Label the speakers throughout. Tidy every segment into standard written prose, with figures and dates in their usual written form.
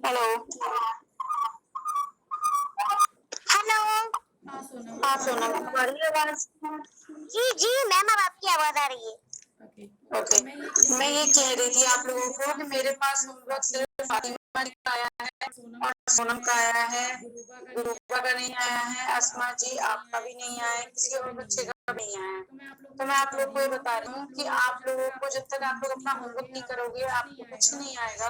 Speaker 1: Hello
Speaker 2: hello.
Speaker 1: हाँ सोनम, हमारी आवाज।
Speaker 2: जी जी मैम, अब आपकी आवाज आ रही है।
Speaker 1: ओके, मैं ये कह रही थी आप लोगों को कि मेरे पास होमवर्क सिर्फ फातिमा का आया है और सोनम का आया है, गुरुबा का नहीं आया है, अस्मा जी आपका भी नहीं आया है, किसी और बच्चे का भी नहीं आया है। तो मैं आप लोगों को ये बता रही हूँ कि आप लोगों को जब तक आप लोग अपना होमवर्क नहीं करोगे आपको कुछ नहीं आएगा।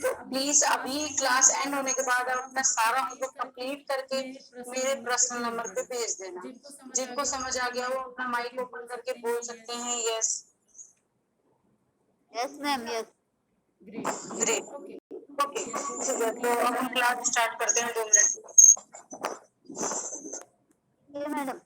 Speaker 1: तो प्लीज अभी क्लास एंड होने के बाद आप अपना सारा होमवर्क कंप्लीट करके मेरे पर्सनल नंबर पे भेज देना। जिनको समझ आ गया वो अपना माइक ओपन करके बोल सकते हैं yes.
Speaker 2: Yes ma'am, yes.
Speaker 1: Great, okay ठीक है, तो अब हम क्लास स्टार्ट करते हैं 2 मिनट।
Speaker 2: Madam.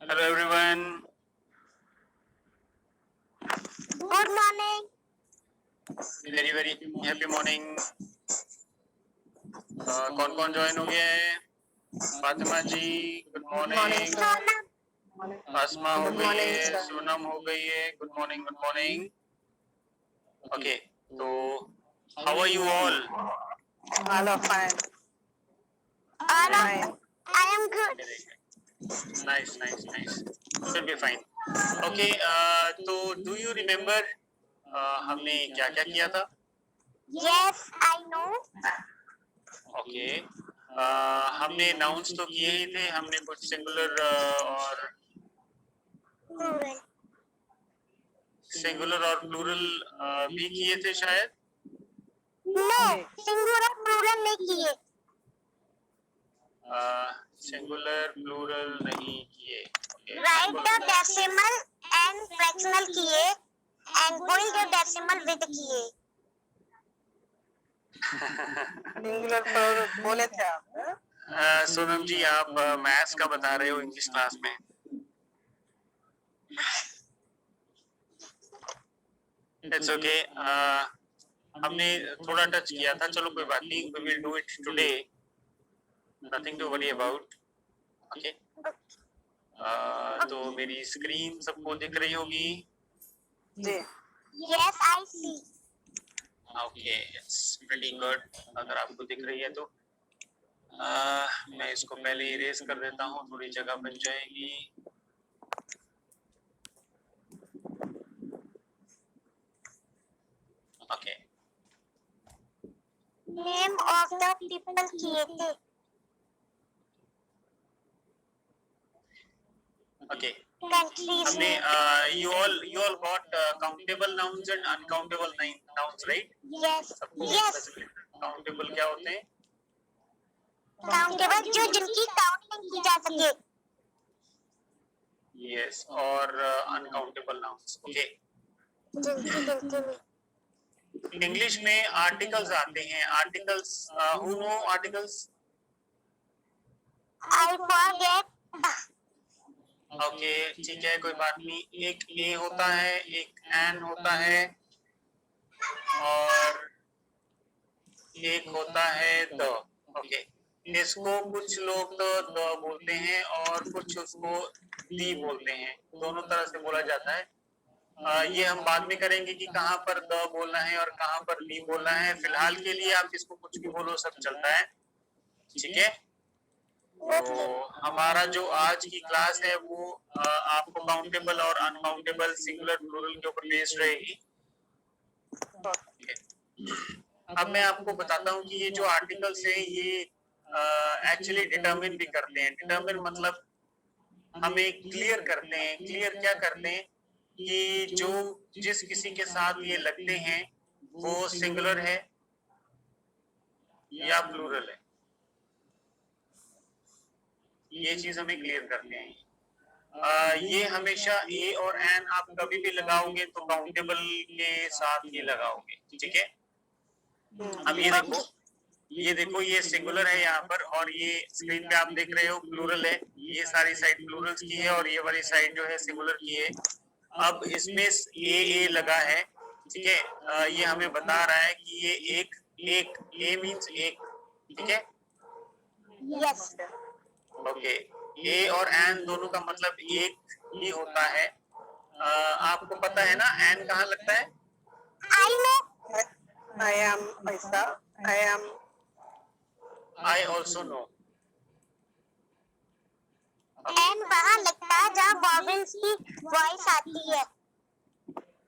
Speaker 1: Hello everyone,
Speaker 2: good morning.
Speaker 1: Very very happy morning. कौन कौन ज्वाइन हो गया है? फातिमा जी गुड मॉर्निंग, आसमा हो गई है, सोनम हो गई है, good morning good morning. Okay, तो how are you all?
Speaker 2: All of I am good.
Speaker 3: Nice, nice, nice. Should be fine. Okay, तो do you remember हमने क्या क्या किया था?
Speaker 2: Yes, I know.
Speaker 3: Okay. हमने nouns तो किए ही थे, हमने कुछ singular और
Speaker 2: Plural.
Speaker 3: plural भी किए थे शायद.
Speaker 2: No, singular plural नहीं किए.
Speaker 3: Singular plural नहीं किए. Okay.
Speaker 2: Write the decimal and fractional किए and build the decimal with किए.
Speaker 1: सिंगुलर पर बोले थे आप?
Speaker 3: सोनम जी, आप मैथ्स का बता रहे हो इंग्लिश क्लास में. It's okay. हमने थोड़ा टच किया था, चलो कोई बात नहीं. We will do it today. Nothing to worry about. Okay. तो मेरी स्क्रीन सबको दिख रही होगी.
Speaker 1: जी.
Speaker 2: Yes, I see.
Speaker 3: Okay, it's pretty good. अगर आपको दिख रही है तो मैं इसको पहले इरेज कर देता हूँ, थोड़ी जगह बच जाएगी. Okay.
Speaker 2: Name of the people किए थे.
Speaker 3: Okay.
Speaker 2: Countries.
Speaker 3: हमने you all got countable nouns and uncountable nouns, right?
Speaker 2: Yes. Yes.
Speaker 3: Countable क्या होते हैं?
Speaker 2: Countable जो जिनकी काउंटिंग की जा सके.
Speaker 3: Yes. और uncountable nouns. Okay.
Speaker 2: जिनकी गिनती में.
Speaker 3: इंग्लिश में आर्टिकल्स आते हैं. Articles, who know articles?
Speaker 2: I forget.
Speaker 3: Okay, ठीक है, कोई बात नहीं. एक ए होता है, एक एन होता है और एक होता है द. ओके, इसको कुछ लोग तो द बोलते हैं और कुछ उसको दी बोलते हैं. दोनों तरह से बोला जाता है. ये हम बाद में करेंगे कि कहाँ पर द बोलना है और कहाँ पर दी बोलना है. फिलहाल के लिए आप इसको कुछ भी बोलो, सब चलता है. ठीक है. तो हमारा जो आज की क्लास है वो आपको काउंटेबल और अनकाउंटेबल सिंगुलर प्लूरल के ऊपर बेस्ड रहेगी. अब मैं आपको बताता हूँ कि ये जो आर्टिकल्स हैं ये एक्चुअली डिटरमिन भी करते हैं. डिटरमिन मतलब हमें क्लियर करते हैं. क्लियर क्या करते हैं कि जो जिस किसी के साथ ये लगते हैं वो सिंगुलर है या प्लूरल है. ये चीज हमें क्लियर करते हैं. ये हमेशा ए और एन आप कभी भी लगाओगे तो काउंटेबल के साथ ही लगाओगे. ठीक है. अब ये देखो ये सिंगुलर है यहाँ पर और ये स्क्रीन पे आप देख रहे हो प्लूरल है. ये सारी साइड प्लूरल्स की है और ये वाली साइड जो है सिंगुलर की है. अब इसमें ए लगा है. ठीक है. ये हमें बता रहा है कि ये एक ए मीन्स एक. ठीक है.
Speaker 2: Yes.
Speaker 3: ओके. ए और एन दोनों का मतलब एक ही होता है. आपको पता है ना एन कहाँ लगता है?
Speaker 2: I know.
Speaker 1: I am ऐसा.
Speaker 3: I also know.
Speaker 2: N वहाँ लगता है जहाँ vowels की वॉइस आती है.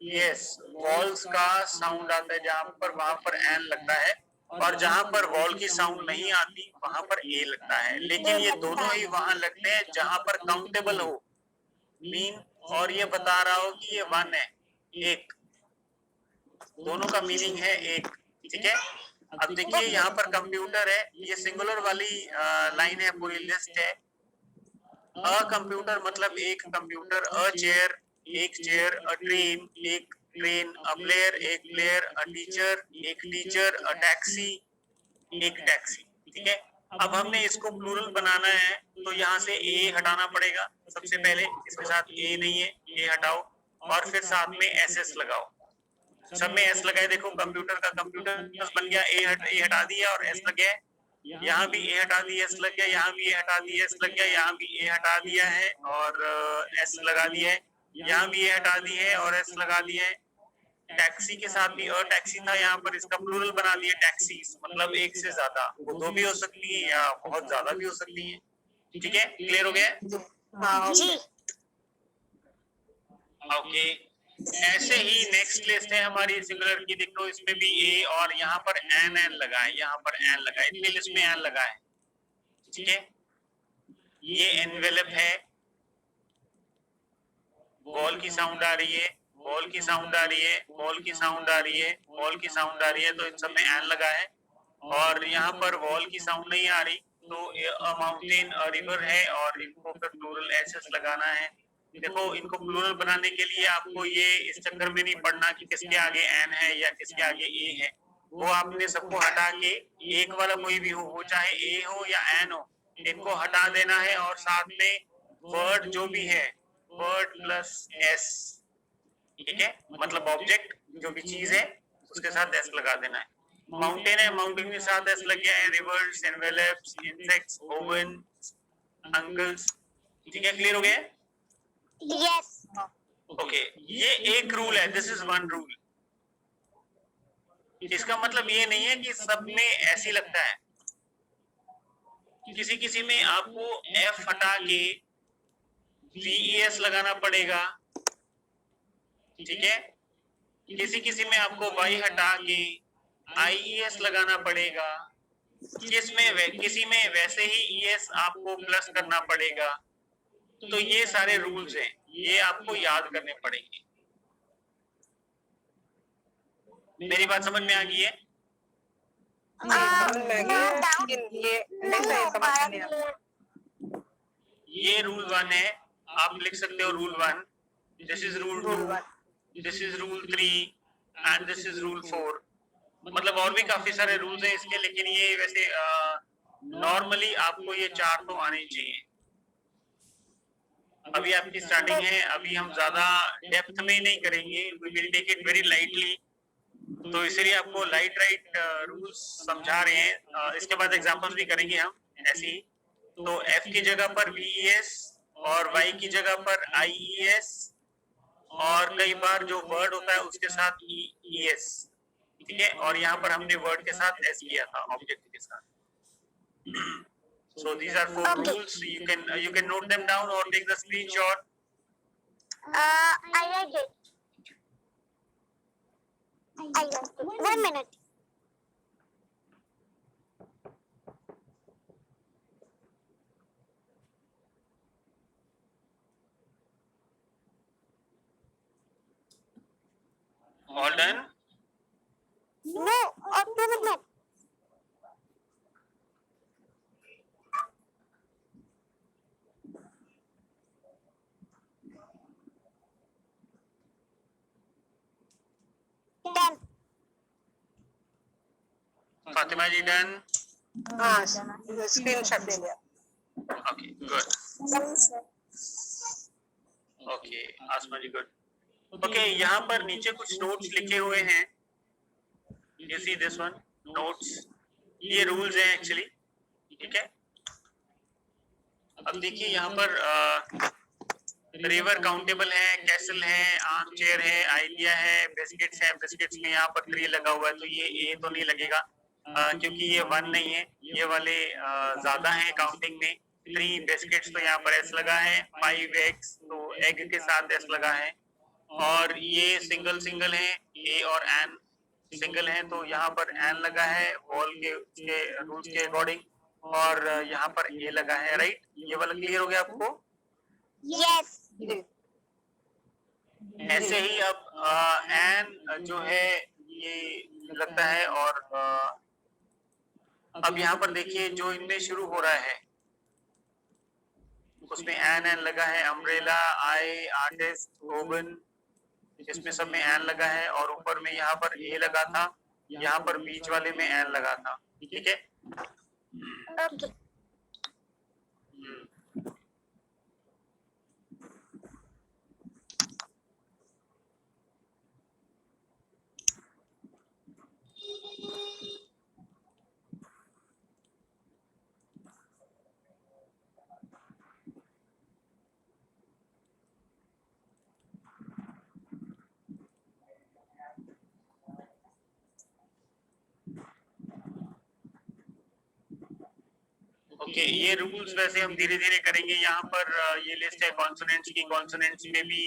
Speaker 3: यस, वॉल्स का साउंड आता है जहाँ पर, वहां पर एन लगता है. और जहाँ पर वॉल की साउंड नहीं आती वहां पर ए लगता है. लेकिन ये दोनों ही वहां लगते हैं जहाँ पर काउंटेबल हो मीन और ये बता रहा हो कि ये वन है, एक. दोनों का मीनिंग है एक. ठीक है. अब देखिए यहाँ पर कंप्यूटर है. ये सिंगुलर वाली लाइन है, पूरी लिस्ट है. अ कंप्यूटर मतलब एक कंप्यूटर. अ चेयर एक चेयर. अ ट्रेन एक ट्रेन. अ प्लेयर एक प्लेयर. अ टीचर एक टीचर. अ टैक्सी एक टैक्सी. ठीक है. अब हमने इसको प्लूरल बनाना है तो यहाँ से ए हटाना पड़ेगा सबसे पहले. इसके साथ ए नहीं है, ए हटाओ और फिर साथ में एस लगाओ. सब में एस लगाए. देखो कंप्यूटर का कंप्यूटर बन गया. ए हटा दिया और एस लग गया. यहाँ भी ए हटा दिया, एस लग गया. यहाँ भी ए हटा दिया, एस लग गया. यहाँ भी ए हटा दिया है और एस लगा दिया है. यहाँ भी ए हटा दी है और एस लगा दिया है. टैक्सी के साथ भी अ टैक्सी था, यहाँ पर इसका प्लूरल बना दिया टैक्सीज. मतलब एक से ज्यादा. वो दो भी हो सकती है या बहुत ज्यादा भी हो सकती है. ठीक है, क्लियर हो गया?
Speaker 1: हाँ
Speaker 2: जी
Speaker 3: ओके, ऐसे ही नेक्स्ट लिस्ट है हमारी सिंगुलर की, देखो इसमें भी ए और यहाँ पर एन एन लगा है, यहाँ पर एन लगा है, इतनी लिस्ट में एन लगा है, ठीक है। ये एनवेलप है, बॉल की साउंड आ रही है, बॉल की साउंड आ रही है, बॉल की साउंड आ रही है, बॉल की साउंड आ रही है, तो इन सब में एन लगा है। और यहाँ पर वॉल की साउंड नहीं आ रही, तो अ माउंटेन अ रिवर है और इनको फिर प्लूरल एसएस लगाना है। देखो इनको प्लूरल बनाने के लिए आपको ये इस चक्कर में नहीं पड़ना कि किसके आगे एन है या किसके आगे ए है, वो आपने सबको हटा के एक वाला कोई भी हो, वो चाहे ए हो या एन हो, इनको हटा देना है और साथ में वर्ड जो भी है वर्ड प्लस एस, ठीक है, मतलब ऑब्जेक्ट जो भी चीज है उसके साथ एस लगा देना है। माउंटेन है, माउंटेन के साथ एस लग गया है, rivers, envelopes, insects, oven, uncles, ठीक है, क्लियर हो गया?
Speaker 2: यस
Speaker 3: ओके, ये एक रूल है, दिस इज वन रूल। इसका मतलब ये नहीं है कि सब में ऐसे लगता है, किसी किसी में आपको एफ हटा के वीएस लगाना पड़ेगा, ठीक है, किसी किसी में आपको वाई हटा के आईईएस लगाना पड़ेगा, किसी में वैसे ही ईएस आपको प्लस करना पड़ेगा। तो ये सारे रूल्स हैं, ये आपको याद करने पड़ेंगे। मेरी बात समझ में आ गई है?
Speaker 1: समझ में आ गया, लेकिन ये कैसे है समझ में नहीं आता।
Speaker 3: ये रूल 1 है, आप लिख सकते हो rule 1, this is rule 2, this is rule 3 and this is rule 4। मतलब और भी काफी सारे रूल्स हैं इसके, लेकिन ये वैसे नॉर्मली आपको ये 4 तो आने ही चाहिए। अभी आपकी स्टार्टिंग है, अभी हम ज्यादा डेप्थ में नहीं करेंगे, we will take it very lightly, तो इसलिए आपको लाइट रूल्स समझा रहे हैं। इसके बाद एग्जांपल्स भी करेंगे हम ऐसे ही। तो एफ की जगह पर वीएस और वाई की जगह पर आईईएस, और कई बार जो वर्ड होता है उसके साथ ईएस, ठीक है, और यहाँ पर हमने वर्ड के साथ एस किया था ऑब्जेक्ट के साथ। So these are 4 rules. You can note them down or take the screenshot.
Speaker 2: I read it. I read it. 1 minute.
Speaker 3: All done?
Speaker 2: No, or 2 minutes. Done.
Speaker 3: Fatima ji done?
Speaker 1: हाँ screenshot ले लिया।
Speaker 3: Okay, good.
Speaker 2: Done, sir.
Speaker 3: Okay, आसमा जी good. Okay, यहाँ पर नीचे कुछ notes लिखे हुए हैं। You see this one? Notes. ये रूल्स हैं एक्चुअली, ठीक है। अब देखिए यहाँ पर रिवर काउंटेबल है, कैसल है, आर्म चेयर है, आइडिया है, बिस्किट्स है, बिस्किट्स में यहाँ पर 3 लगा हुआ है, तो ये ए तो नहीं लगेगा क्योंकि ये 1 नहीं है, ये वाले ज्यादा हैं काउंटिंग में। 3 बिस्किट्स तो यहाँ पर एस लगा है, 5 एग्स तो एग के साथ एस लगा है, और ये सिंगल सिंगल है, ए और एन सिंगल है तो यहाँ पर एन लगा है वॉल के रूल्स के अकॉर्डिंग, और यहाँ पर ए लगा है, राइट। ये वाला क्लियर हो गया आपको?
Speaker 2: Yes.
Speaker 3: ऐसे ही अब एन जो है ये लगता है, और अब यहाँ पर देखिए जो इनमें शुरू हो रहा है उसमें एन एन लगा है, अम्ब्रेला, आई, आर्टिस्ट, ओवन, इसमें सब में एन लगा है, और ऊपर में यहाँ पर ए लगा था, यहाँ पर बीच वाले में एन लगा था, ठीक है।
Speaker 2: Okay.
Speaker 3: ओके, ये रूल्स वैसे हम धीरे धीरे करेंगे। यहाँ पर ये लिस्ट है कॉन्सोनेंट्स की। कॉन्सोनेंट्स में भी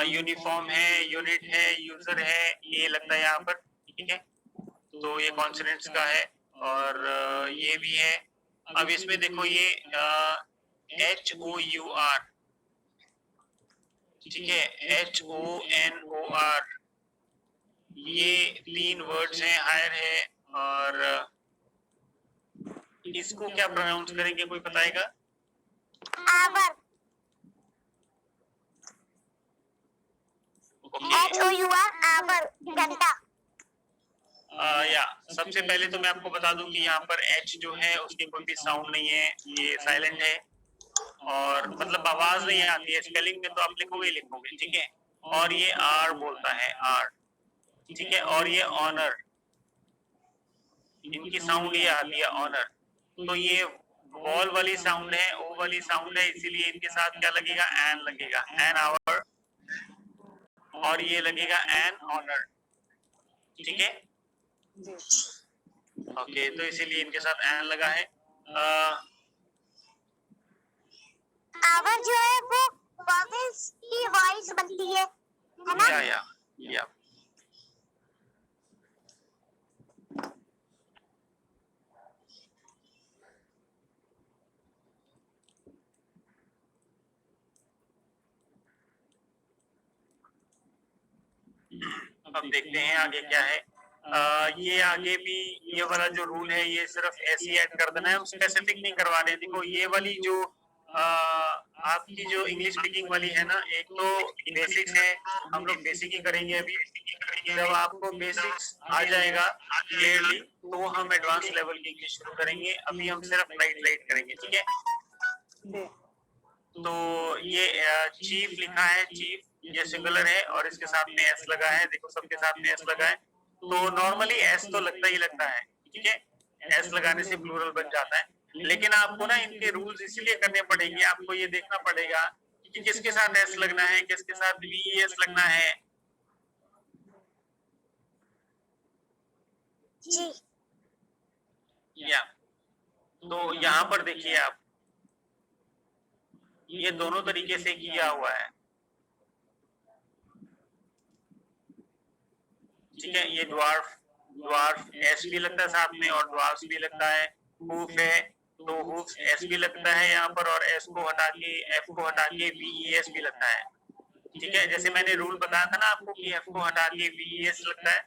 Speaker 3: यूनिफॉर्म है, यूनिट है, यूजर है, ये लगता है यहाँ पर, ठीक है। तो ये कॉन्सोनेंट्स का है और ये भी है। अब इसमें देखो ये HOUR, ठीक है, HONOR, ये 3 वर्ड्स हैं, हायर है। और इसको क्या प्रोनाउंस करेंगे, कोई बताएगा?
Speaker 2: आवर, HOUR, आवर, घंटा।
Speaker 3: या सबसे पहले तो मैं आपको बता दूं कि यहाँ पर H जो है उसकी कोई भी साउंड नहीं है, ये साइलेंट है और मतलब आवाज नहीं आती है। स्पेलिंग में तो आप लिखोगे ही लिखोगे, ठीक है। और ये R बोलता है, R, ठीक है। और ये ऑनर, इनकी साउंड ये आती है ऑनर। तो ये वॉल वाली साउंड है, ओ वाली साउंड है, इसीलिए इनके साथ क्या लगेगा, एन लगेगा, एन आवर। और ये लगेगा एन ऑनर, ठीक है। ओके, तो इसीलिए इनके साथ एन लगा है।
Speaker 2: आवर जो है वो वॉवेल्स की वॉइस बनती है ना?
Speaker 3: या अब देखते हैं आगे क्या है। ये आगे भी ये वाला जो रूल है ये सिर्फ ऐसे ही ऐड कर देना है, हम स्पेसिफिक नहीं करवा रहे। देखो ये वाली जो आपकी जो इंग्लिश स्पीकिंग वाली है ना, एक तो बेसिक्स है, हम लोग बेसिक ही करेंगे अभी। जब आपको बेसिक्स आ जाएगा क्लियरली तो हम एडवांस लेवल की इंग्लिश शुरू करेंगे। अभी हम सिर्फ लाइट करेंगे, ठीक है। तो ये चीफ लिखा है, चीफ ये सिंगुलर है और इसके साथ में एस लगा है। देखो सबके साथ में एस लगा है, तो नॉर्मली एस तो लगता ही लगता है, ठीक है। एस लगाने से प्लूरल बन जाता है, लेकिन आपको ना इनके रूल्स इसलिए करने पड़ेंगे। आपको ये देखना पड़ेगा कि किसके साथ एस लगना है, किसके साथ VES लगना है।
Speaker 2: जी।
Speaker 3: या तो यहाँ पर देखिए आप, ये दोनों तरीके से किया हुआ है, ठीक है। ये ड्वार्फ एस भी लगता है साथ में और ड्वार्फ भी लगता है। हूफ है तो हूफ एस भी लगता है यहाँ पर, और एस को हटा के एफ को हटा के VES भी लगता है, ठीक है। जैसे मैंने रूल बताया था ना आपको कि एफ को हटा के VES लगता है।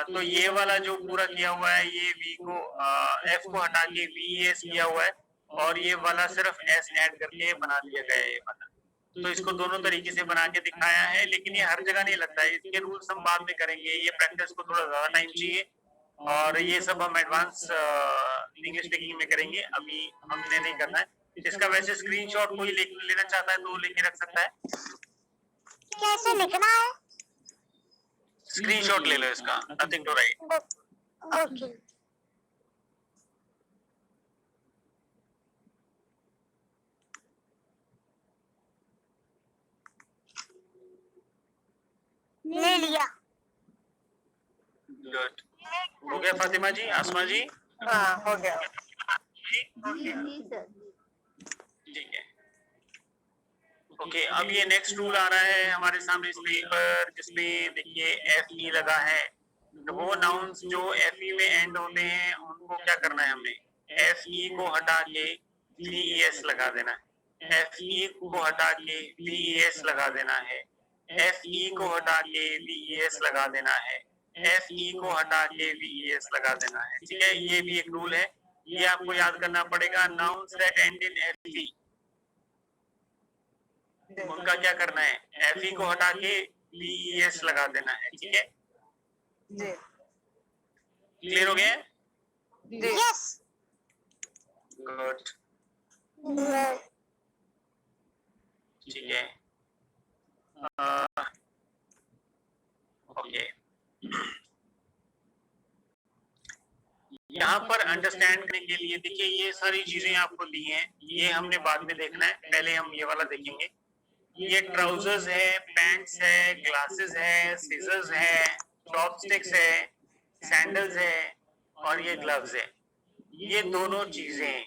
Speaker 3: तो ये वाला जो पूरा किया हुआ है ये V को एफ को हटा के VES किया हुआ है और ये वाला सिर्फ एस ऐड करके बना दिया गया है ये वाला। तो इसको दोनों तरीके से बना के दिखाया है, लेकिन ये हर जगह नहीं लगता है। इसके रूल्स हम बाद में करेंगे, ये प्रैक्टिस को थोड़ा ज्यादा टाइम चाहिए और ये सब हम एडवांस इंग्लिश स्पीकिंग में करेंगे, अभी हमने नहीं करना है। इसका वैसे स्क्रीनशॉट कोई लेना चाहता है तो लेके रख सकता है।
Speaker 2: कैसे लिखना है?
Speaker 3: स्क्रीनशॉट ले लो इसका, नथिंग टू राइट।
Speaker 2: ओके। ले लिया।
Speaker 3: गुड, हो गया फातिमा जी, आसमा जी?
Speaker 1: हाँ, हो गया।
Speaker 3: ठीक है। ओके, अब ये नेक्स्ट रूल आ रहा है हमारे सामने स्क्रीन पर, जिसमें देखिए FE लगा है। वो नाउन्स जो FE में एंड होते हैं उनको क्या करना है, हमने FE को हटा के VES लगा देना है। FE को हटा के VES लगा देना है। FE को हटा के VES लगा देना है। FE को हटा के VES लगा देना है, ठीक है। ये भी एक रूल है, ये आपको याद करना पड़ेगा। Nouns that and in FE उनका क्या करना है, FE को हटा के VES लगा देना है, ठीक है।
Speaker 1: जी
Speaker 3: क्लियर हो गया?
Speaker 1: जी
Speaker 2: यस।
Speaker 3: गुड, ठीक है। ओके, यहाँ पर अंडरस्टैंड करने के लिए देखिए ये सारी चीजें आपको दी हैं, ये हमने बाद में देखना है, पहले हम ये वाला देखेंगे। ये ट्राउजर्स है, पैंट्स है, ग्लासेस है, सीजर्स है, चॉपस्टिक्स है, सैंडल्स है और ये ग्लव्स है। ये दोनों चीजें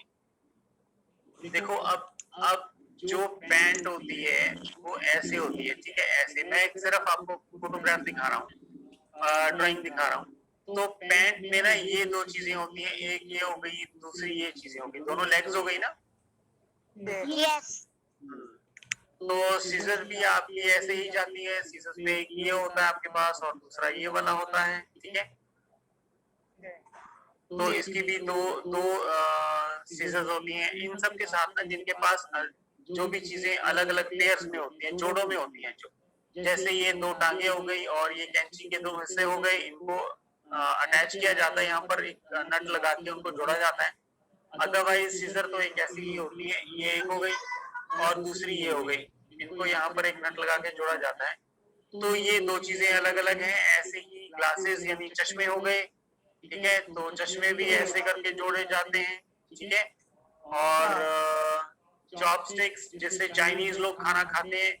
Speaker 3: देखो। अब जो पैंट होती है वो ऐसे होती है, ठीक है, ऐसे। मैं एक सिर्फ आपको फोटोग्राफ दिखा रहा हूँ, ड्राइंग दिखा रहा हूँ। तो पैंट में ना ये दो चीजें होती हैं, एक ये हो गई, दूसरी ये चीजें हो गई, दोनों लेग्स हो गई ना।
Speaker 2: यस
Speaker 3: तो सीजर भी आपकी ऐसे ही जाती है। सीजर में एक ये होता है आपके पास और दूसरा ये वाला होता है, ठीक है। तो इसकी भी दो दो सीजर्स होती हैं। इन सब के साथ ना जिनके पास जो भी चीजें अलग अलग पेयर्स में होती हैं, जोड़ों में होती हैं, जो जैसे ये दो टांगे हो गई और ये कैंची के दो हिस्से हो गए, इनको अटैच किया जाता है, यहाँ पर एक नट लगा के उनको जोड़ा जाता है। अदरवाइज सीजर तो एक ऐसी ही होती है, ये एक हो गई और दूसरी ये हो गई, इनको यहाँ पर एक नट लगा के जोड़ा जाता है। तो ये दो चीजें अलग अलग हैं। ऐसे ही ग्लासेस यानी चश्मे हो गए, ठीक है, तो चश्मे भी ऐसे करके जोड़े जाते हैं, ठीक है। और चॉपस्टिक्स जिससे चाइनीज लोग खाना खाते हैं,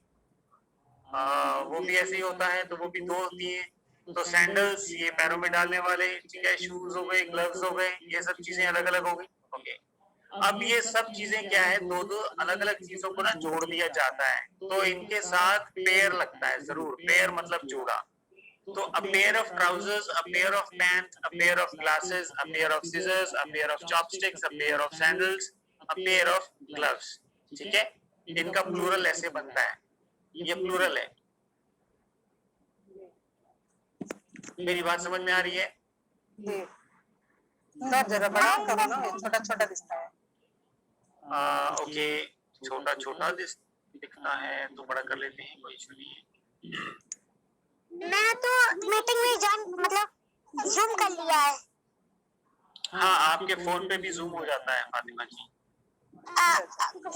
Speaker 3: वो भी ऐसे ही होता है, तो वो भी दो होती है। तो सैंडल्स ये पैरों में डालने वाले, ठीक है, शूज हो गए, ग्लव्स हो गए, ये सब चीजें अलग अलग हो गई। ओके, अब ये सब चीजें क्या है, दो दो अलग अलग चीजों को ना जोड़ दिया जाता है, तो इनके साथ पेयर लगता है जरूर। पेयर मतलब जोड़ा। So a pair of trousers, a pair of pants, a pair of glasses, a pair of scissors, a pair of chopsticks, a pair of sandals, a pair of gloves, ठीक है। इनका plural ऐसे बनता है, ये plural है। मेरी बात समझ में आ रही है?
Speaker 1: सर जरा बड़ा करो ना, छोटा छोटा दिखता है।
Speaker 3: ओके, छोटा छोटा दिखता है तो बड़ा कर लेते हैं, कोई इशू नहीं है।
Speaker 2: मैं तो मीटिंग में ज्वाइन मतलब जूम कर लिया है।
Speaker 3: हाँ, आपके फोन पे भी जूम हो जाता है फातिमा जी।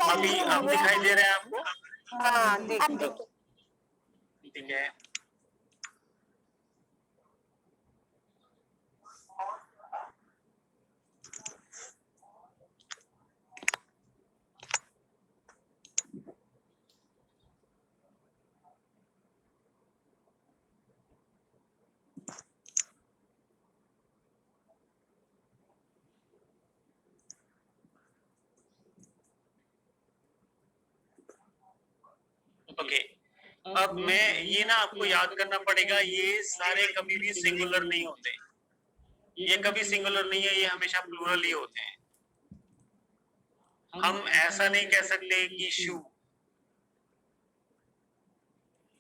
Speaker 3: अभी अब दिखाई दे रहे हैं आपको?
Speaker 1: हाँ
Speaker 2: अब
Speaker 1: देखिए।
Speaker 2: देखिए
Speaker 3: ठीक है। ओके, अब मैं ये ना आपको याद करना पड़ेगा, ये सारे कभी भी सिंगुलर नहीं होते, ये कभी सिंगुलर नहीं है, ये हमेशा प्लूरल ही होते हैं। हम ऐसा नहीं कह सकते कि शू,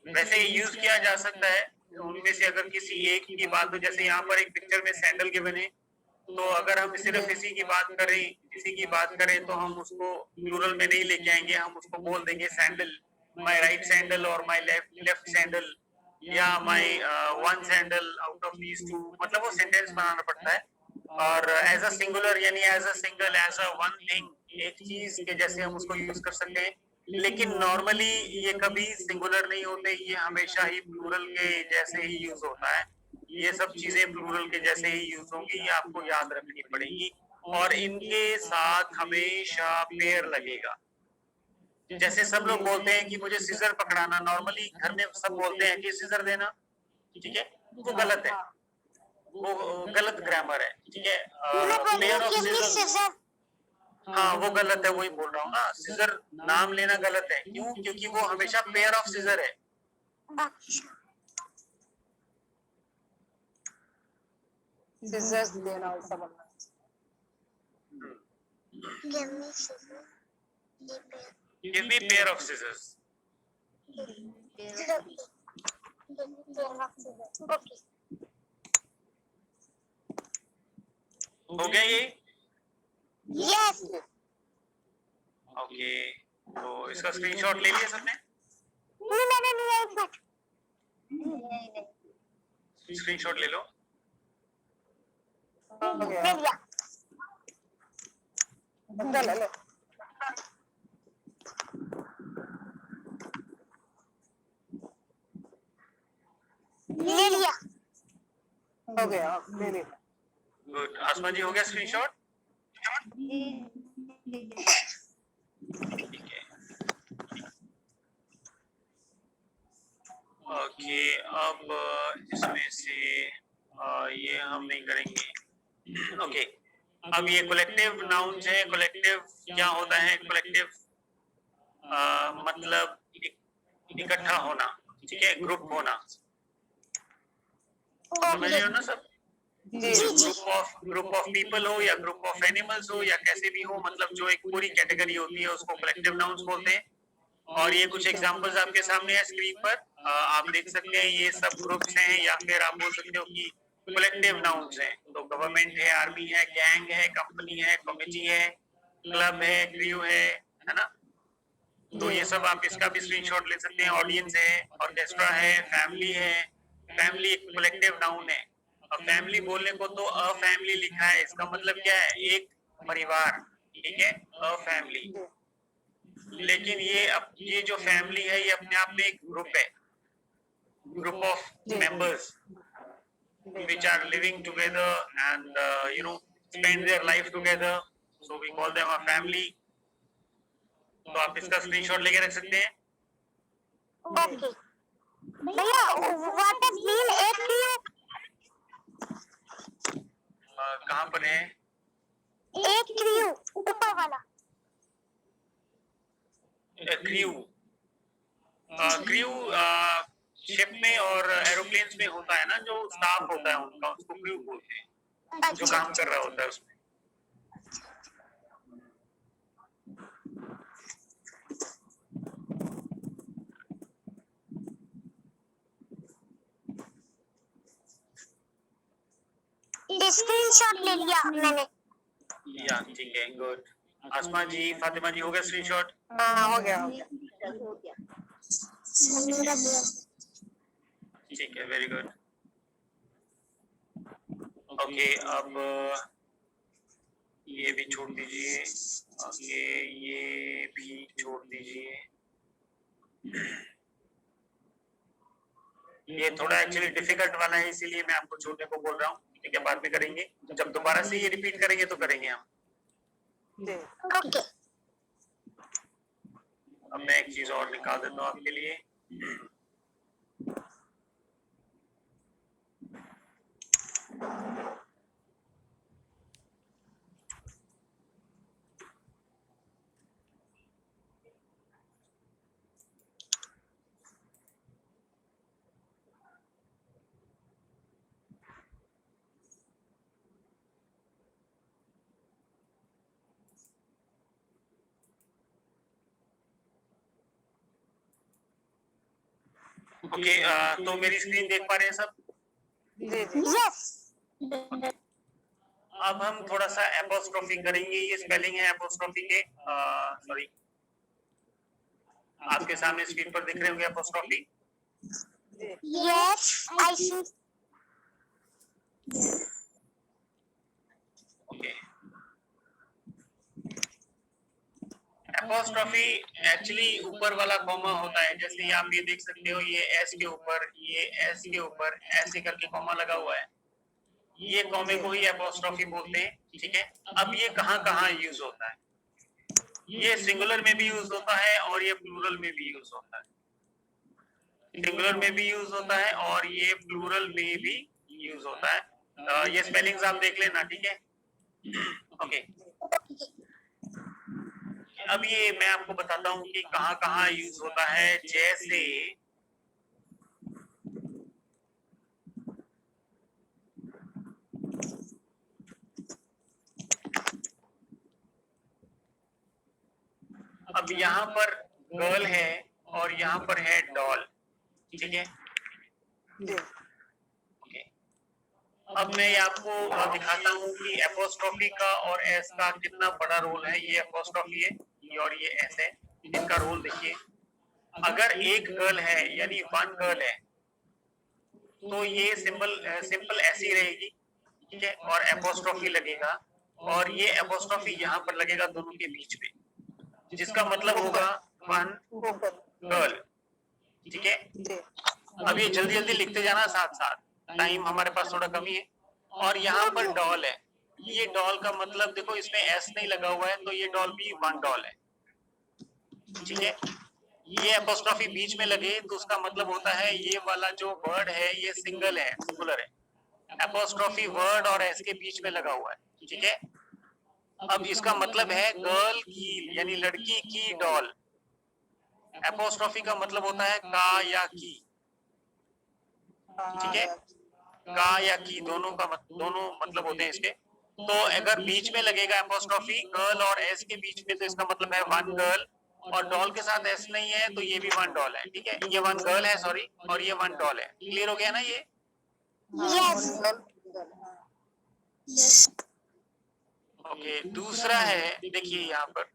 Speaker 3: वैसे यूज किया जा सकता है उनमें से अगर किसी एक की बात हो। जैसे यहाँ पर एक पिक्चर में सैंडल के बने, तो अगर हम सिर्फ इसी की बात करें तो हम उसको प्लूरल में नहीं लेके आएंगे, हम उसको बोल देंगे सैंडल, माय राइट सैंडल और माय लेफ्ट सैंडल, या my one sandal out of these two, मतलब वो सेंटेंस बनाना पड़ता है। और एज अ सिंगुलर यानी as a single, as a one thing, एक चीज के जैसे हम उसको यूज कर सकते हैं। लेकिन नॉर्मली ये कभी सिंगुलर नहीं होते, ये हमेशा ही प्लूरल के जैसे ही यूज होता है। ये सब चीजें प्लूरल के जैसे ही यूज होंगी, ये आपको याद रखनी पड़ेगी। और इनके साथ हमेशा पेयर लगेगा। जैसे सब लोग बोलते हैं कि मुझे सीजर पकड़ाना, नॉर्मली घर में सब बोलते हैं कि सीजर देना, ठीक है, वो गलत है, वो गलत ग्रामर है, ठीक है। पेयर ऑफ सीजर, हाँ वो गलत है, वही बोल रहा हूँ ना, सीजर नाम लेना गलत है। क्यों? क्योंकि वो हमेशा पेयर ऑफ सीजर है।
Speaker 1: सिजर्स देना ऐसा बनना।
Speaker 3: Give me pair of scissors. हो गया ये?
Speaker 2: यस
Speaker 3: ओके, तो इसका स्क्रीनशॉट ले लिया सबने?
Speaker 2: नहीं मैंने नहीं एक मिनट
Speaker 3: स्क्रीनशॉट ले लो।
Speaker 1: हो गया।
Speaker 2: ले लिया
Speaker 1: ले लो।
Speaker 2: ले लिया
Speaker 1: हो गया, ले लिया।
Speaker 3: गुड, आसमा जी हो गया स्क्रीनशॉट? ठीक है। ओके, अब इसमें से ये हम नहीं करेंगे। ओके, अब ये कलेक्टिव नाउन्स है। कलेक्टिव क्या होता है? कलेक्टिव मतलब इकट्ठा होना, ठीक है, ग्रुप होना। समझ रहे हो ना सब? ग्रुप ऑफ पीपल हो या ग्रुप ऑफ एनिमल्स हो या कैसे भी हो, मतलब जो एक पूरी कैटेगरी होती है उसको कलेक्टिव नाउन्स बोलते हैं। और ये कुछ एग्जांपल्स आपके सामने है स्क्रीन पर, आप देख सकते हैं। ये सब ग्रुप्स हैं या फिर आप बोल सकते हो कि कलेक्टिव नाउन्स हैं। तो गवर्नमेंट है, आर्मी है, गैंग है, कंपनी है, कमिटी है, क्लब है, क्रू है ना? तो ये सब आप इसका भी स्क्रीनशॉट ले सकते हैं। ऑडियंस है, ऑर्केस्ट्रा है, फैमिली है। फैमिली एक कलेक्टिव नाउन है। अब फैमिली बोलने को तो अ फैमिली लिखा है, इसका मतलब क्या है? एक परिवार, ठीक है, अ फैमिली। लेकिन ये जो फैमिली है ये अपने आप में एक ग्रुप है, group of members which are living together and spend their life together, so we call them a family. तो आप इसका स्क्रीनशॉट लेके रख सकते हैं।
Speaker 2: ओके भैया, व्हाट डज मीन एक क्रू?
Speaker 3: कहाँ पर है?
Speaker 2: एक क्रू ऊपर वाला।
Speaker 3: क्रू शिप में और एरोप्लेन्स में होता है ना, जो स्टाफ होता है उनका, उसको क्रू बोलते हैं, जो काम कर रहा होता है उसमें।
Speaker 2: स्क्रीनशॉट ले लिया मैंने।
Speaker 3: या ठीक है, गुड। आसमा जी, फातिमा जी, हो गया स्क्रीनशॉट?
Speaker 1: हाँ, हो गया।
Speaker 3: ठीक है, वेरी गुड। ओके, अब ये भी छोड़ दीजिए। ओके, ये भी छोड़ दीजिए। ये थोड़ा एक्चुअली डिफिकल्ट वाला है, इसीलिए मैं आपको छोड़ने को बोल रहा हूँ। ठीक है, बाद में करेंगे। जब दोबारा से ये रिपीट करेंगे तो करेंगे हम।
Speaker 2: ओके
Speaker 3: अब मैं एक चीज और निकाल देता हूँ आपके लिए। ओके, तो मेरी स्क्रीन देख पा रहे हैं सब?
Speaker 2: यस।
Speaker 3: अब हम थोड़ा सा एपोस्ट्रोफी करेंगे। ये स्पेलिंग है एपोस्ट्रोफी के, सॉरी, आपके सामने स्क्रीन पर दिख रहे होंगे apostrophe.
Speaker 2: Yes I see.
Speaker 3: Okay, apostrophe actually ऊपर वाला कॉमा होता है। जैसे आप ये देख सकते हो, ये एस के ऊपर, ये एस के ऊपर ऐसे करके कॉमा लगा हुआ है। ये कॉमे को ही एपोस्ट्रोफी बोलते हैं, ठीक है। अब ये कहाँ यूज होता है? ये सिंगुलर में भी यूज होता है और ये प्लूरल में भी यूज होता है। सिंगुलर में भी यूज होता है और ये प्लूरल में भी यूज होता है। ये स्पेलिंग्स आप देख लेना, ठीक है। ओके, अब ये मैं आपको बताता हूँ कि कहाँ यूज होता है। जैसे अब यहाँ पर गर्ल है और यहाँ पर है डॉल, ठीक है। अब मैं आपको दिखाता हूँ कि एपोस्ट्रोफी का और एस का कितना बड़ा रोल है। ये एपोस्ट्रोफी है और ये एस है, इनका रोल देखिए। अगर एक गर्ल है यानी वन गर्ल है तो ये सिंपल ऐसी रहेगी, ठीक है, और एपोस्ट्रोफी लगेगा और ये एपोस्ट्रोफी यहाँ पर लगेगा दोनों के बीच में, जिसका मतलब होगा वन गर्ल, ठीक है। अब ये जल्दी जल्दी लिखते जाना साथ साथ, टाइम हमारे पास थोड़ा कमी है। और यहाँ पर डॉल है, ये डॉल का मतलब देखो इसमें एस नहीं लगा हुआ है तो ये डॉल भी वन डॉल है, ठीक है। ये एपोस्ट्रोफी बीच में लगे तो उसका मतलब होता है ये वाला जो वर्ड है ये सिंगल है, सिंगुलर है। एपोस्ट्रोफी वर्ड और एस के बीच में लगा हुआ है, ठीक है। अब इसका मतलब है गर्ल की यानी लड़की की डॉल। एपोस्ट्रोफी का मतलब होता है का या की, ठीक है, का या की दोनों मतलब होते हैं इसके। तो अगर बीच में लगेगा एपोस्ट्रोफी गर्ल और एस के बीच में तो इसका मतलब है वन गर्ल, और डॉल के साथ एस नहीं है तो ये भी वन डॉल है, ठीक है, ये वन गर्ल है सॉरी, और ये वन डॉल है। क्लियर हो गया ना ये?
Speaker 2: Yes.
Speaker 3: ओके, दूसरा है, देखिए यहाँ पर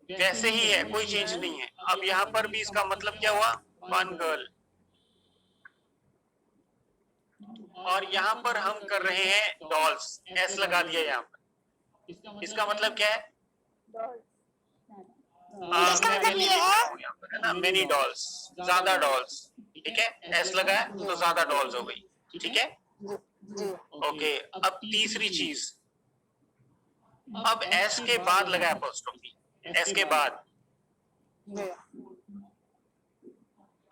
Speaker 3: जैसे ही है, कोई चेंज नहीं है। अब यहाँ पर भी इसका मतलब क्या हुआ, वन गर्ल, और यहाँ पर हम कर रहे हैं डॉल्स, एस लगा दिया यहाँ पर। इसका मतलब क्या है,
Speaker 2: इसका मतलब ये है
Speaker 3: ना, मेनी डॉल्स, ज्यादा डॉल्स, ठीक है, एस लगाया तो ज्यादा डॉल्स हो गई, ठीक है। ओके, अब तीसरी चीज, अब एस के बाद लगा एपोस्ट्रोफी, एस के बाद।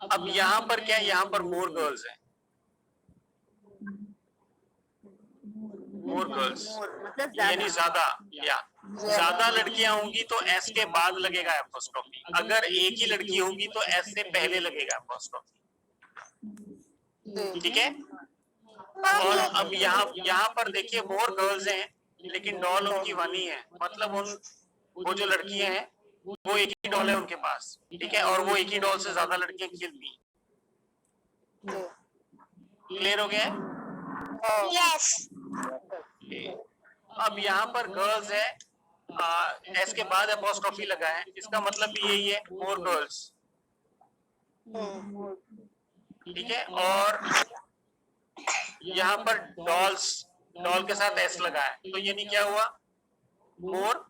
Speaker 3: अब यहाँ पर क्या है, यहाँ पर मोर गर्ल्स है, मोर गर्ल्स यानी ज्यादा, या ज्यादा लड़कियां होंगी तो एस के बाद लगेगा एपोस्ट्रोफी, अगर एक ही लड़की होगी तो एस से पहले लगेगा एपोस्ट्रोफी, ठीक है। और अब यहाँ पर देखिए मोर गर्ल्स हैं लेकिन डॉल उनकी वन ही है, मतलब वो जो लड़कियां हैं वो एक ही डॉल है उनके पास, ठीक है, और वो एक ही डॉल से ज्यादा लड़कियां खेलती हैं। क्लियर हो गया है?
Speaker 2: yes.
Speaker 3: अब यहाँ पर गर्ल्स है, एस के बाद एपोस्ट्रोफी लगा है, इसका मतलब भी यही है, मोर गर्ल्स, ठीक है। और यहाँ पर डॉल्स, डॉल के साथ एस लगा है, तो यानी क्या हुआ, मोर,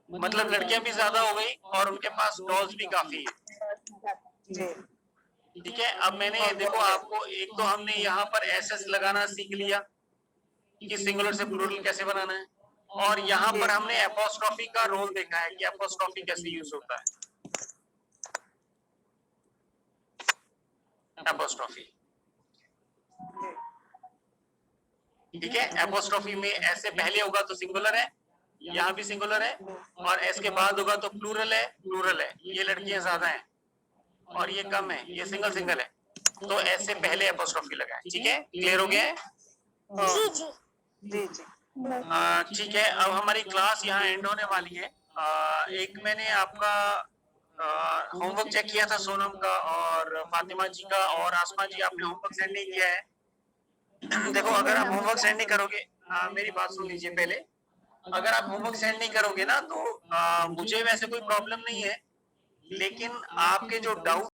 Speaker 3: मतलब लड़कियां भी ज्यादा हो गई और उनके पास डॉल्स भी काफी है, ठीक है। अब मैंने देखो आपको, एक तो हमने यहाँ पर एस एस लगाना सीख लिया कि सिंगुलर से प्लूरल कैसे बनाना है, और यहाँ पर हमने एपोस्ट्रोफी का रोल देखा है कि एपोस्ट्रोफी कैसे यूज होता है। एपोस्ट्रोफी, ठीक है, एपोस्ट्रोफी में एस से पहले होगा तो सिंगुलर है, यहाँ भी सिंगुलर है, और एस के बाद होगा तो प्लूरल है, प्लूरल है, ये लड़कियां ज्यादा हैं और ये कम है, ये सिंगल सिंगल है, तो एस से पहले एपोस्ट्रोफी लगा है, ठीक है। क्लियर हो गया है? ठीक है, अब हमारी क्लास यहाँ एंड होने वाली है। एक मैंने आपका होमवर्क चेक किया था सोनम का और फातिमा जी का, और आसमा जी आपने होमवर्क सेंड नहीं किया है। देखो अगर आप होमवर्क सेंड नहीं करोगे, मेरी बात सुन लीजिए पहले, अगर आप होमवर्क सेंड नहीं करोगे ना तो मुझे वैसे कोई प्रॉब्लम नहीं है, लेकिन आपके जो डाउट